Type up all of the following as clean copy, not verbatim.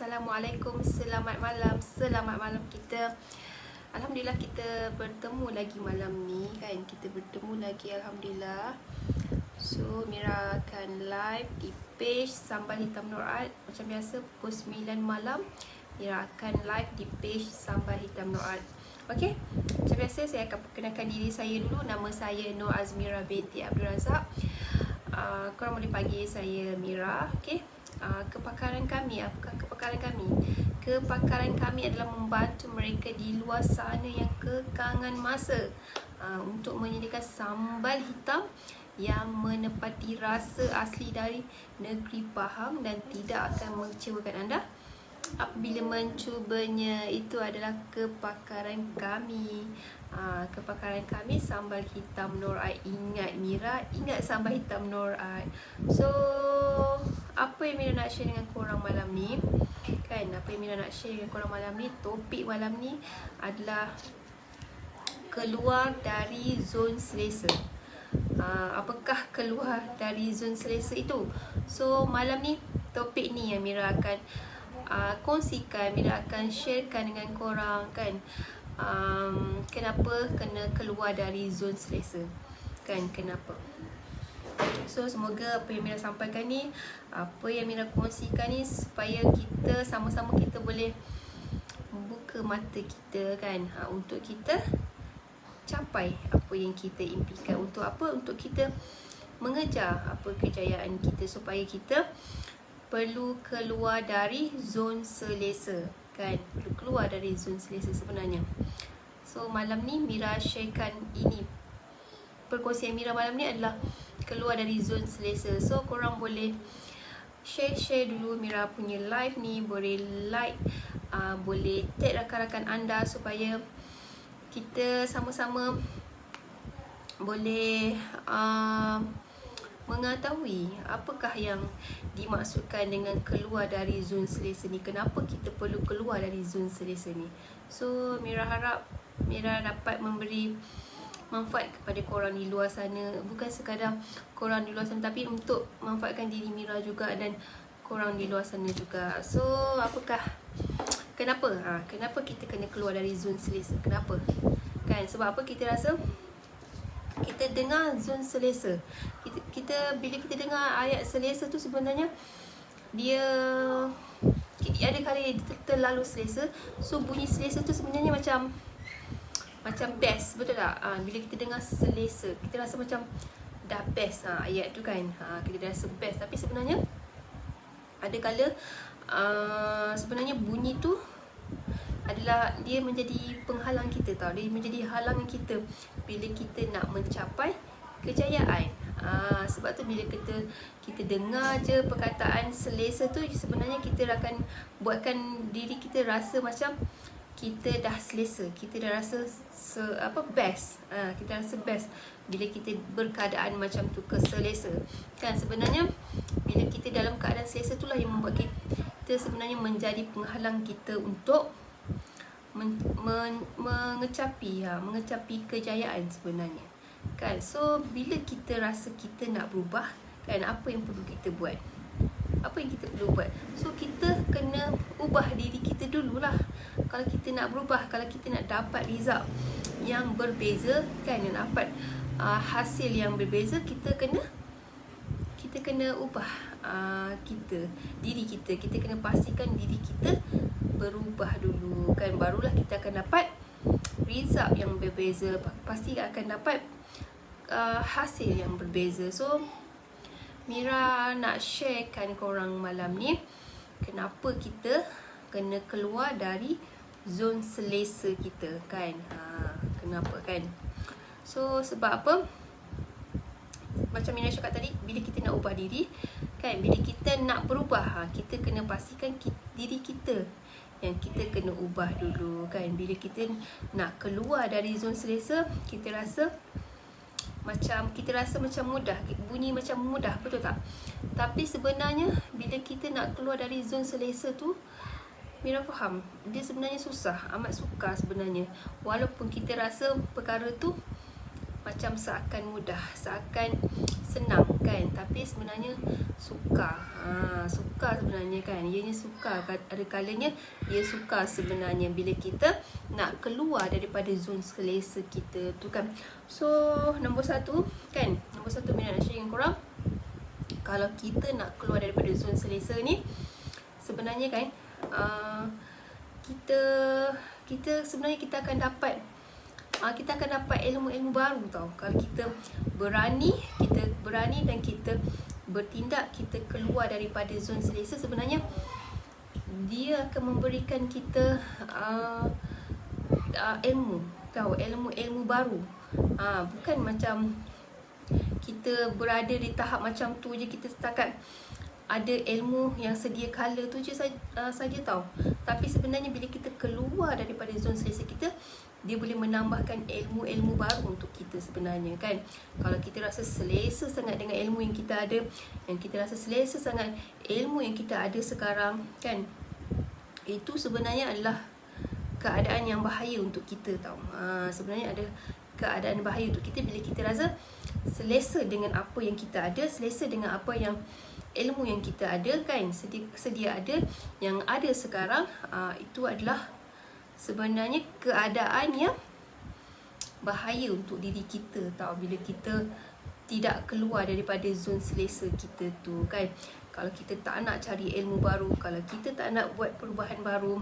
Assalamualaikum, selamat malam kita. Alhamdulillah kita bertemu lagi malam ni kan. Kita bertemu lagi Alhamdulillah. So Mira akan live di page Sambal Hitam Nur Art. Macam biasa pukul 9 malam Mira akan live di page Sambal Hitam Nur Art. Okay, macam biasa saya akan perkenalkan diri saya dulu. Nama saya Nur Azmira binti Abdul Razak. Korang boleh panggil saya Mira. Okay, kepakaran kami, apakah kepakaran kami? Kepakaran kami adalah membantu mereka di luar sana yang kekangan masa untuk menyediakan sambal hitam yang menepati rasa asli dari negeri Pahang dan tidak akan mengecewakan anda apabila mencubanya. Itu adalah kepakaran kami. Kepakaran kami sambal hitam Nur Art. Ingat Mira, ingat sambal hitam Nur Art. So apa yang Mira nak share dengan korang malam ni kan? Apa yang Mira nak share dengan korang malam ni, topik malam ni adalah keluar dari zon selesa. Apakah keluar dari zon selesa itu? So malam ni topik ni yang Mira akan kongsikan, Mira akan sharekan dengan korang kan. Kenapa kena keluar dari zon selesa kan, kenapa? So semoga apa yang Mira sampaikan ni, apa yang Mira kongsikan ni, supaya kita sama-sama kita boleh buka mata kita kan, untuk kita capai apa yang kita impikan. Untuk apa? Untuk kita mengejar apa kejayaan kita, supaya kita perlu keluar dari zon selesa kan, perlu keluar dari zon selesa sebenarnya. So malam ni Mira sharekan ini, perkongsian Mira malam ni adalah keluar dari zon selesa. So korang boleh share dulu Mira punya live ni, boleh like, boleh tag rakan-rakan anda supaya kita sama-sama boleh mengetahui apakah yang dimaksudkan dengan keluar dari zon selesa ni. Kenapa kita perlu keluar dari zon selesa ni? So Mira harap Mira dapat memberi manfaat kepada korang di luar sana. Bukan sekadar korang di luar sana, tapi untuk manfaatkan diri Mira juga dan korang di luar sana juga. So apakah, kenapa? Kenapa kita kena keluar dari zon selesa? Kenapa? Kan sebab apa kita rasa kita dengar zon selesa, kita bila kita dengar ayat selesa tu, sebenarnya dia ada kali terlalu selesa. So bunyi selesa tu sebenarnya macam best, betul tak? Bila kita dengar selesa, kita rasa macam dah best ayat tu kan, kita rasa best. Tapi sebenarnya ada kala sebenarnya bunyi tu adalah dia menjadi penghalang kita tau. Dia menjadi halangan kita bila kita nak mencapai kejayaan. Sebab tu bila kita dengar je perkataan selesa tu, sebenarnya kita akan buatkan diri kita rasa macam kita dah selesa, kita dah rasa best. Kita rasa best bila kita berkeadaan macam tu, keselesa kan. Sebenarnya bila kita dalam keadaan selesa itulah yang membuat kita sebenarnya menjadi penghalang kita untuk mengecapi kejayaan sebenarnya kan. So bila kita rasa kita nak berubah kan, apa yang perlu kita buat? Apa yang kita perlu buat? So kita kena ubah diri kita dululah. Kalau kita nak berubah, kalau kita nak dapat result yang berbeza kan, yang dapat hasil yang berbeza, kita kena ubah diri kita. Kita kena pastikan diri kita berubah dulu kan, barulah kita akan dapat result yang berbeza, pasti akan dapat hasil yang berbeza. So Mira nak sharekan korang malam ni kenapa kita kena keluar dari zon selesa kita kan. Kenapa kan? So sebab apa? Macam Mira cakap tadi, bila kita nak ubah diri kan, bila kita nak berubah, kita kena pastikan diri kita yang kita kena ubah dulu kan. Bila kita nak keluar dari zon selesa, kita rasa macam mudah, bunyi macam mudah, betul tak? Tapi sebenarnya bila kita nak keluar dari zon selesa tu, Mira faham dia sebenarnya susah, amat sukar sebenarnya. Walaupun kita rasa perkara tu macam seakan mudah, seakan senang kan, tapi sebenarnya sukar. suka sebenarnya kan. Ianya suka, ada kalanya ia suka sebenarnya bila kita nak keluar daripada zon selesa kita tu kan. So nombor satu kan, nombor satu Mira nak share dengan korang, kalau kita nak keluar daripada zon selesa ni sebenarnya kan, kita sebenarnya kita akan dapat ilmu-ilmu baru tau. Kalau kita berani dan kita bertindak, kita keluar daripada zon selesa, sebenarnya dia akan memberikan kita ilmu tau, ilmu baru. Bukan macam kita berada di tahap macam tu je, kita setakat ada ilmu yang sedia kala tu je saja tau. Tapi sebenarnya bila kita keluar daripada zon selesa kita, dia boleh menambahkan ilmu-ilmu baru untuk kita sebenarnya kan. Kalau kita rasa selesa sangat dengan ilmu yang kita ada, yang kita rasa selesa sangat ilmu yang kita ada sekarang kan, itu sebenarnya adalah keadaan yang bahaya untuk kita tau. Sebenarnya ada keadaan bahaya untuk kita bila kita rasa selesa dengan apa yang kita ada, selesa dengan apa yang ilmu yang kita ada kan, sedia ada, yang ada sekarang. Itu adalah sebenarnya keadaan yang bahaya untuk diri kita tau, bila kita tidak keluar daripada zon selesa kita tu kan. Kalau kita tak nak cari ilmu baru, kalau kita tak nak buat perubahan baru,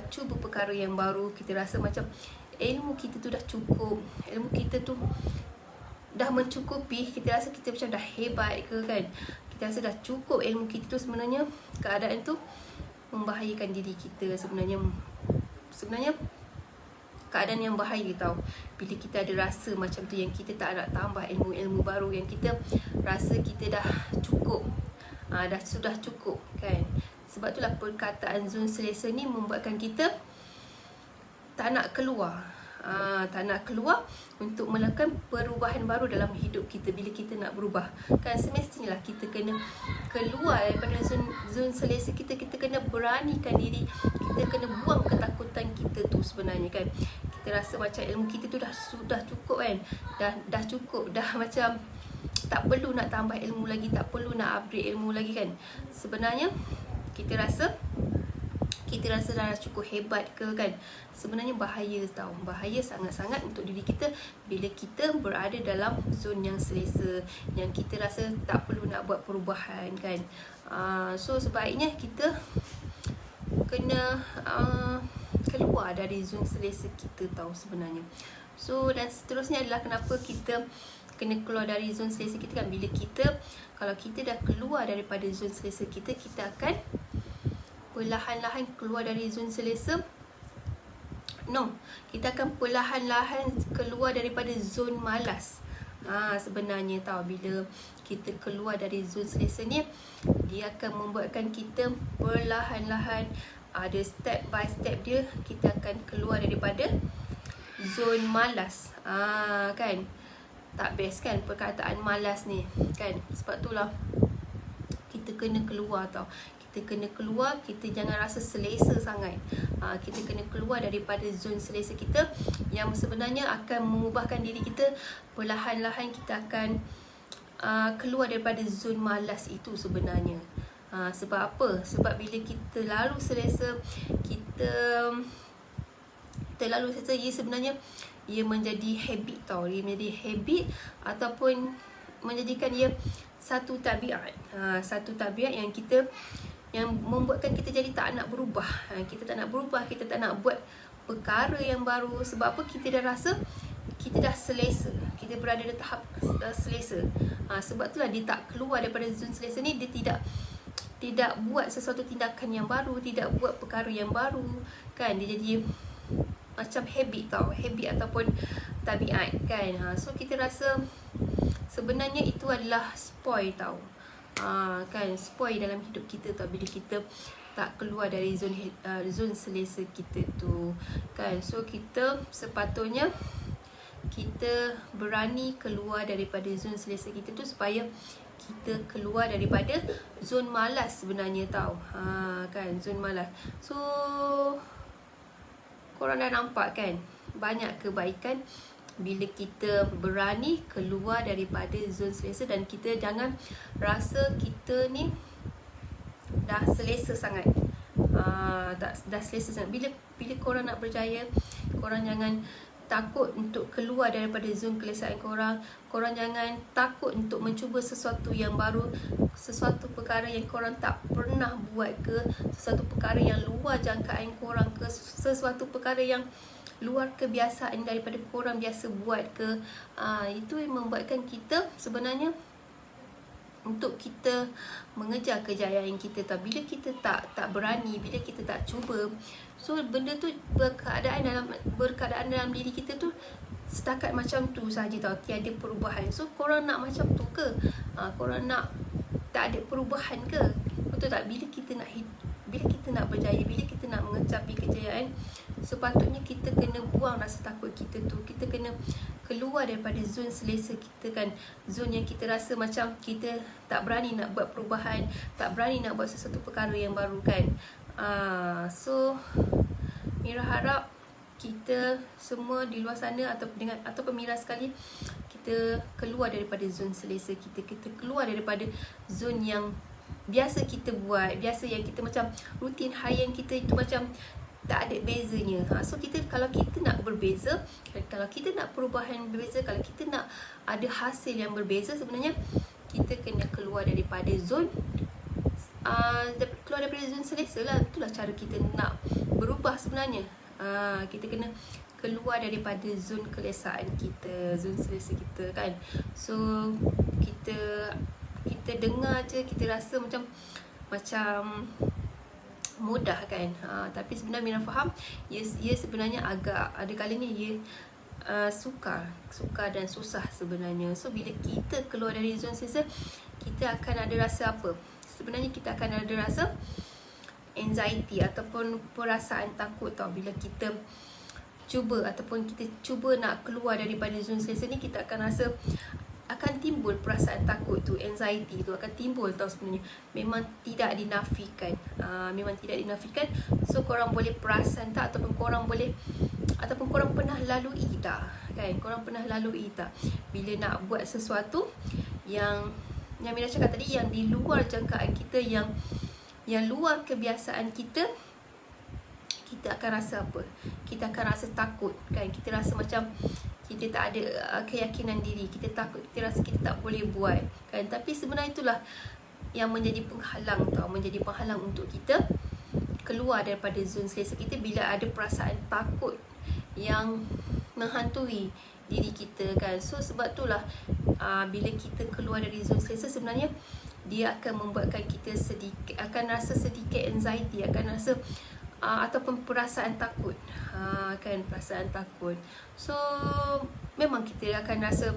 cuba perkara yang baru, kita rasa macam ilmu kita tu dah cukup, ilmu kita tu dah mencukupi, kita rasa kita macam dah hebat ke kan, kita rasa dah cukup ilmu kita tu, sebenarnya keadaan tu membahayakan diri kita sebenarnya keadaan yang bahaya tau. Bila kita ada rasa macam tu, yang kita tak nak tambah ilmu-ilmu baru, yang kita rasa kita dah cukup, sudah cukup kan. Sebab itulah perkataan zon selesa ni membuatkan kita tak nak keluar, tak nak keluar untuk melakukan perubahan baru dalam hidup kita. Bila kita nak berubah kan, semestinya lah kita kena keluar daripada zon selesa kita. Kita kena beranikan diri, kita kena buang ketakutan kita tu sebenarnya kan. Kita rasa macam ilmu kita tu sudah cukup kan, dah cukup, dah macam tak perlu nak tambah ilmu lagi, tak perlu nak upgrade ilmu lagi kan. Sebenarnya kita rasa dah cukup hebat ke kan. Sebenarnya bahaya tau, bahaya sangat-sangat untuk diri kita bila kita berada dalam zon yang selesa, yang kita rasa tak perlu nak buat perubahan kan. So sebaiknya kita kena keluar dari zon selesa kita tau sebenarnya. So dan seterusnya adalah kenapa kita kena keluar dari zon selesa kita kan. Kalau kita dah keluar daripada zon selesa kita, kita akan perlahan-lahan keluar dari zon selesa. Kita akan perlahan-lahan keluar daripada zon malas. Sebenarnya tau, bila kita keluar dari zon selesa ni, dia akan membuatkan kita perlahan-lahan, ada step by step dia, kita akan keluar daripada zon malas. Kan, tak best kan perkataan malas ni kan. Sebab itulah kita kena keluar tau. Kita kena keluar, kita jangan rasa selesa sangat. Kita kena keluar daripada zon selesa kita, yang sebenarnya akan mengubahkan diri kita. Perlahan-lahan kita akan keluar daripada zon malas itu sebenarnya. Sebab apa? Sebab bila kita lalu selesa, ia sebenarnya ia menjadi habit tau. Ia menjadi habit ataupun menjadikan ia satu tabiat. Satu tabiat yang membuatkan kita jadi tak nak berubah. Kita tak nak berubah, kita tak nak buat perkara yang baru. Sebab apa? Kita dah rasa kita dah selesa, kita berada di tahap selesa. Sebab itulah dia tak keluar daripada zon selesa ni. Dia tidak buat sesuatu tindakan yang baru, tidak buat perkara yang baru kan. Dia jadi macam habit tau, habit ataupun tabiat kan. So kita rasa sebenarnya itu adalah spoil tau. Kan, spoil dalam hidup kita tau, bila kita tak keluar dari zon selesa kita tu kan. So kita sepatutnya kita berani keluar daripada zon selesa kita tu, supaya kita keluar daripada zon malas sebenarnya tau. Kan, zon malas. So korang dah nampak kan, banyak kebaikan bila kita berani keluar daripada zon selesa. Dan kita jangan rasa kita ni dah selesa sangat. Dah selesa sangat. Bila korang nak berjaya, korang jangan takut untuk keluar daripada zon kelesaan korang. Korang jangan takut untuk mencuba sesuatu yang baru, sesuatu perkara yang korang tak pernah buat ke, sesuatu perkara yang luar jangkaan korang ke, sesuatu perkara yang luar kebiasaan daripada korang biasa buat ke. Itu yang membuatkan kita sebenarnya untuk kita mengejar kejayaan kita. Bila kita tak berani, bila kita tak cuba, so benda tu berkeadaan dalam diri kita tu setakat macam tu saja tau, tiada perubahan. So korang nak macam tu ke? Korang nak tak ada perubahan ke? Betul tak? Bila kita nak berjaya, bila kita nak mencapai kejayaan, sepatutnya kita kena buang rasa takut kita tu. Kita kena keluar daripada zon selesa kita kan. Zon yang kita rasa macam kita tak berani nak buat perubahan, tak berani nak buat sesuatu perkara yang baru kan. So Mira harap kita semua di luar sana ataupun Mira sekali, kita keluar daripada zon selesa kita. Kita keluar daripada zon yang biasa kita buat, biasa yang kita macam rutin harian kita itu macam tak ada bezanya. So kalau kita nak berbeza, kalau kita nak perubahan berbeza, kalau kita nak ada hasil yang berbeza, sebenarnya kita kena keluar daripada zon selesa lah. Itulah cara kita nak berubah sebenarnya. Kita kena keluar daripada zon kelesaan kita, zon selesa kita kan. So kita dengar je, kita rasa macam mudah kan. Tapi sebenarnya Mira faham, ia sebenarnya agak, ada kalanya ia sukar dan susah sebenarnya. So bila kita keluar dari zon selesa, kita akan ada rasa apa? Sebenarnya kita akan ada rasa anxiety ataupun perasaan takut tau. Bila kita cuba ataupun kita cuba nak keluar daripada zon selesa ni, kita akan rasa akan timbul perasaan takut tu, anxiety tu akan timbul tau sebenarnya. Memang tidak dinafikan. So korang boleh perasan tak, ataupun korang pernah lalui tak kan? Korang pernah lalui tak bila nak buat sesuatu yang Mira cakap tadi, yang di luar jangkaan kita, yang luar kebiasaan kita, kita akan rasa apa? Kita akan rasa takut kan? Kita rasa macam kita tak ada keyakinan diri, kita takut, kita rasa kita tak boleh buat kan. Tapi sebenarnya itulah yang menjadi penghalang tau, menjadi penghalang untuk kita keluar daripada zon selesa kita. Bila ada perasaan takut yang menghantui diri kita kan. So sebab itulah bila kita keluar dari zon selesa, sebenarnya dia akan membuatkan kita akan rasa sedikit anxiety, akan rasa ataupun perasaan takut kan, perasaan takut. So memang kita akan rasa,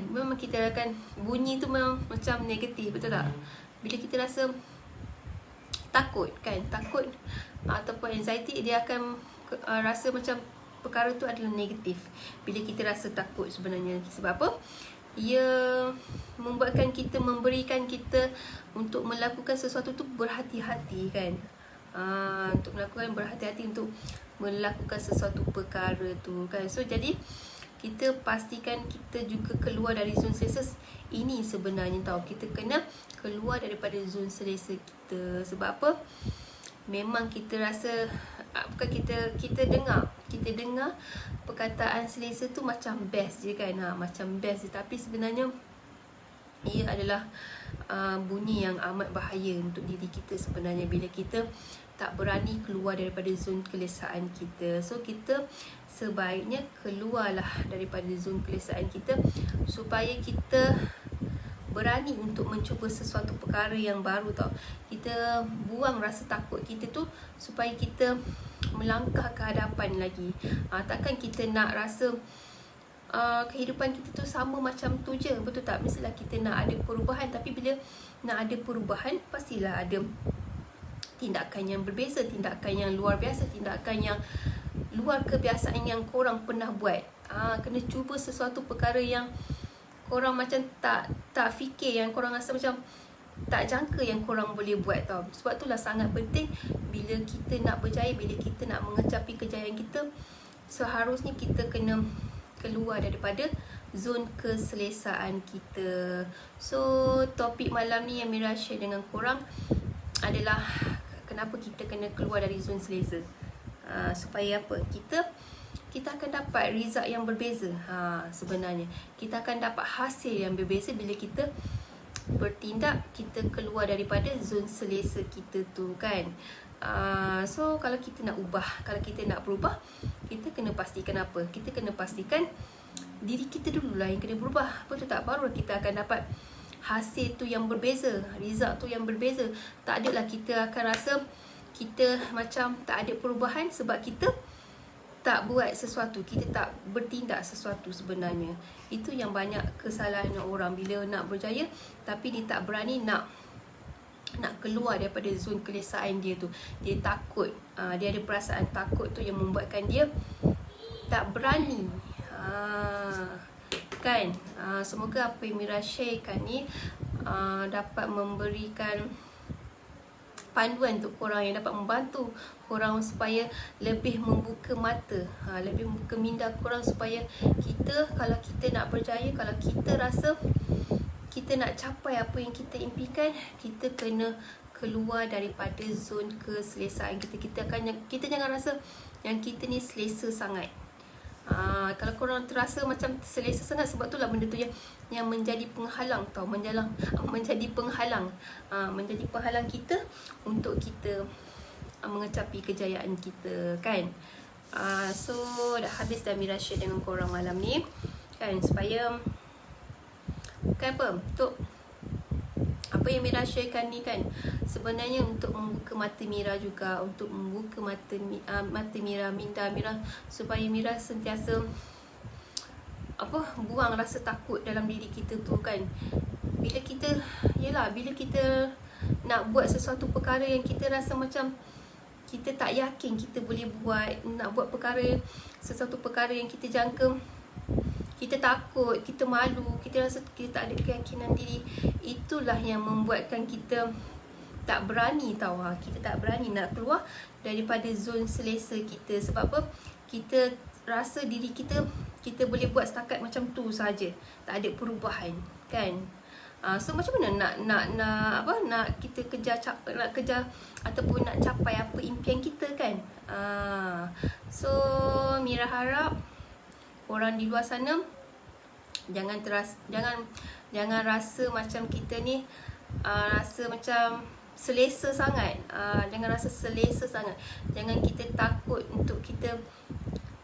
memang kita akan, bunyi tu memang macam negatif, betul tak? Bila kita rasa takut kan, takut ataupun anxiety, dia akan rasa macam perkara tu adalah negatif. Bila kita rasa takut sebenarnya, sebab apa? Ia memberikan kita untuk melakukan sesuatu tu berhati-hati kan. Untuk melakukan berhati-hati untuk melakukan sesuatu perkara tu kan. So jadi kita pastikan kita juga keluar dari zon selesa ini sebenarnya tau. Kita kena keluar daripada zon selesa kita. Sebab apa? Memang kita rasa, kita dengar perkataan selesa tu macam best je kan, macam best je. Tapi sebenarnya ia adalah bunyi yang amat bahaya untuk diri kita sebenarnya, bila kita tak berani keluar daripada zon kelesaan kita. So kita sebaiknya keluarlah daripada zon kelesaan kita, supaya kita berani untuk mencuba sesuatu perkara yang baru tau. Kita buang rasa takut kita tu, supaya kita melangkah ke hadapan lagi. Takkan kita nak rasa kehidupan kita tu sama macam tu je, betul tak? Mestilah kita nak ada perubahan. Tapi bila nak ada perubahan, pastilah ada tindakan yang berbeza, tindakan yang luar biasa, tindakan yang luar kebiasaan yang korang pernah buat. Kena cuba sesuatu perkara yang korang macam tak fikir, yang korang rasa macam tak jangka yang korang boleh buat tau. Sebab itulah sangat penting bila kita nak berjaya, bila kita nak mencapai kejayaan kita, seharusnya kita kena keluar daripada zon keselesaan kita. So topik malam ni yang Mira share dengan korang, adalah kenapa kita kena keluar dari zon selesa. Supaya apa? Kita akan dapat result yang berbeza. Sebenarnya kita akan dapat hasil yang berbeza bila kita bertindak, kita keluar daripada zon selesa kita tu kan. So kalau kita nak ubah, kalau kita nak berubah, kita kena pastikan apa? Kita kena pastikan diri kita dululah yang kena berubah. Betul tak? Baru kita akan dapat hasil tu yang berbeza, result tu yang berbeza. Tak adalah kita akan rasa kita macam tak ada perubahan sebab kita tak buat sesuatu, kita tak bertindak sesuatu sebenarnya. Itu yang banyak kesalahan orang bila nak berjaya tapi dia tak berani nak keluar daripada zon kelesaan dia tu. Dia takut, dia ada perasaan takut tu yang membuatkan dia tak berani. Kan? Semoga apa yang Mira sharekan ni dapat memberikan panduan untuk korang, yang dapat membantu korang supaya lebih membuka mata, lebih membuka minda korang supaya kita, kalau kita nak berjaya, kalau kita rasa kita nak capai apa yang kita impikan, kita kena keluar daripada zon keselesaan kita. Kita jangan rasa yang kita ni selesa sangat. Kalau korang terasa macam selesa sangat, sebab itulah benda tu yang menjadi penghalang tau, menjadi penghalang kita untuk kita mengecapi kejayaan kita kan. So dah habis dah Mira share dengan korang malam ni kan, supaya kan untuk apa yang Mira sharekan ni kan, sebenarnya untuk membuka mata Mira juga, untuk membuka mata Mira, minda Mira, supaya Mira sentiasa buang rasa takut dalam diri kita tu kan. Bila kita nak buat sesuatu perkara yang kita rasa macam kita tak yakin kita boleh buat, nak buat sesuatu perkara yang kita jangka, kita takut, kita malu, kita rasa kita tak ada keyakinan diri. Itulah yang membuatkan kita tak berani tau. Kita tak berani nak keluar daripada zon selesa kita. Sebab apa? Kita rasa diri kita boleh buat setakat macam tu saja, tak ada perubahan kan. So macam mana nak kita kejar ataupun nak capai apa impian kita kan. So Mira harap orang di luar sana jangan rasa macam kita ni rasa macam selesa sangat. Jangan rasa selesa sangat. Jangan kita takut untuk kita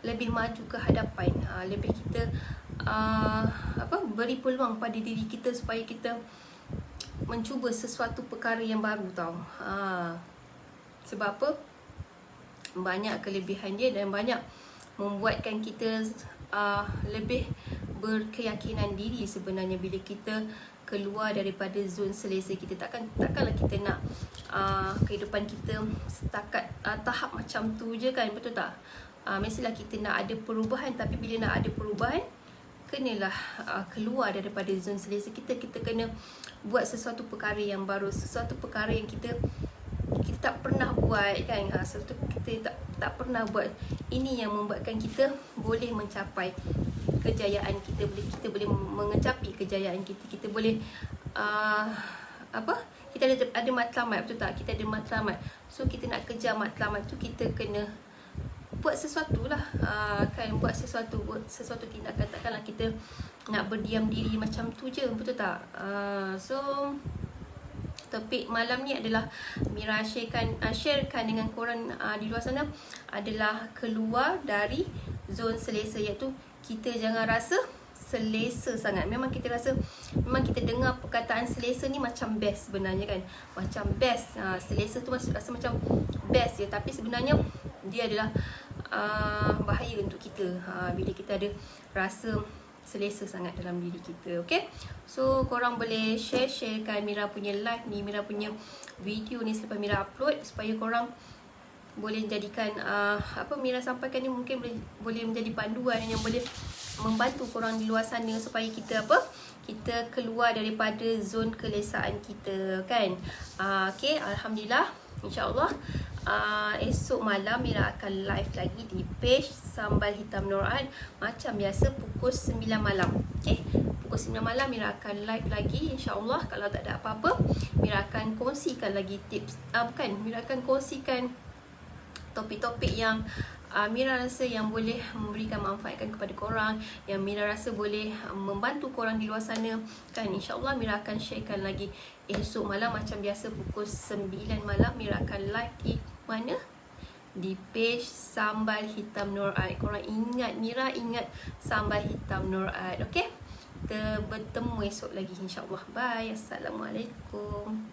lebih maju ke hadapan. Lebih kita beri peluang pada diri kita supaya kita mencuba sesuatu perkara yang baru tau. Sebab apa? Banyak kelebihan dia dan banyak membuatkan kita lebih berkeyakinan diri sebenarnya bila kita keluar daripada zon selesa kita. Takkanlah kita nak kehidupan kita setakat tahap macam tu je kan, betul tak? Mestilah kita nak ada perubahan, tapi bila nak ada perubahan, kenalah keluar daripada zon selesa kita. Kita kena buat sesuatu perkara yang baru, sesuatu perkara yang kita tak pernah buat kan. Sesuatu kita tak pernah buat. Ini yang membuatkan kita boleh mencapai kejayaan kita. Kita boleh mengecapi kejayaan kita. Kita boleh kita ada matlamat, betul tak? Kita ada matlamat. So kita nak kejar matlamat tu, kita kena buat sesuatu lah kan. Buat sesuatu tindakan. Takkanlah kita nak berdiam diri macam tu je, betul tak? So topik malam ni adalah Mira sharekan dengan korang di luar sana adalah keluar dari zon selesa, iaitu kita jangan rasa selesa sangat. Memang kita dengar perkataan selesa ni macam best sebenarnya kan. Macam best, selesa tu rasa macam best je, tapi sebenarnya dia adalah bahaya untuk kita bila kita ada rasa selesa sangat dalam diri kita. Okay, so korang boleh sharekan Mira punya live ni, Mira punya video ni selepas Mira upload, supaya korang boleh jadikan Mira sampaikan ni mungkin boleh menjadi panduan yang boleh membantu korang di luar sana supaya kita kita keluar daripada zon kelesaan kita kan. Okay, alhamdulillah, insya-Allah esok malam Mira akan live lagi di page Sambal Hitam Nur Ain macam biasa pukul 9 malam. Okay, pukul 9 malam Mira akan live lagi, insyaAllah. Kalau tak ada apa-apa, Mira akan kongsikan lagi tips, Mira akan kongsikan topik-topik yang Mira rasa yang boleh memberikan manfaatkan kepada korang, yang Mira rasa boleh membantu korang di luar sana kan. InsyaAllah Mira akan sharekan lagi esok malam macam biasa pukul 9 malam. Mira akan live di mana? Di page Sambal Hitam Nur Ain. Korang ingat Mira, ingat Sambal Hitam Nur Ain. Okay, kita bertemu esok lagi insyaAllah. Bye. Assalamualaikum.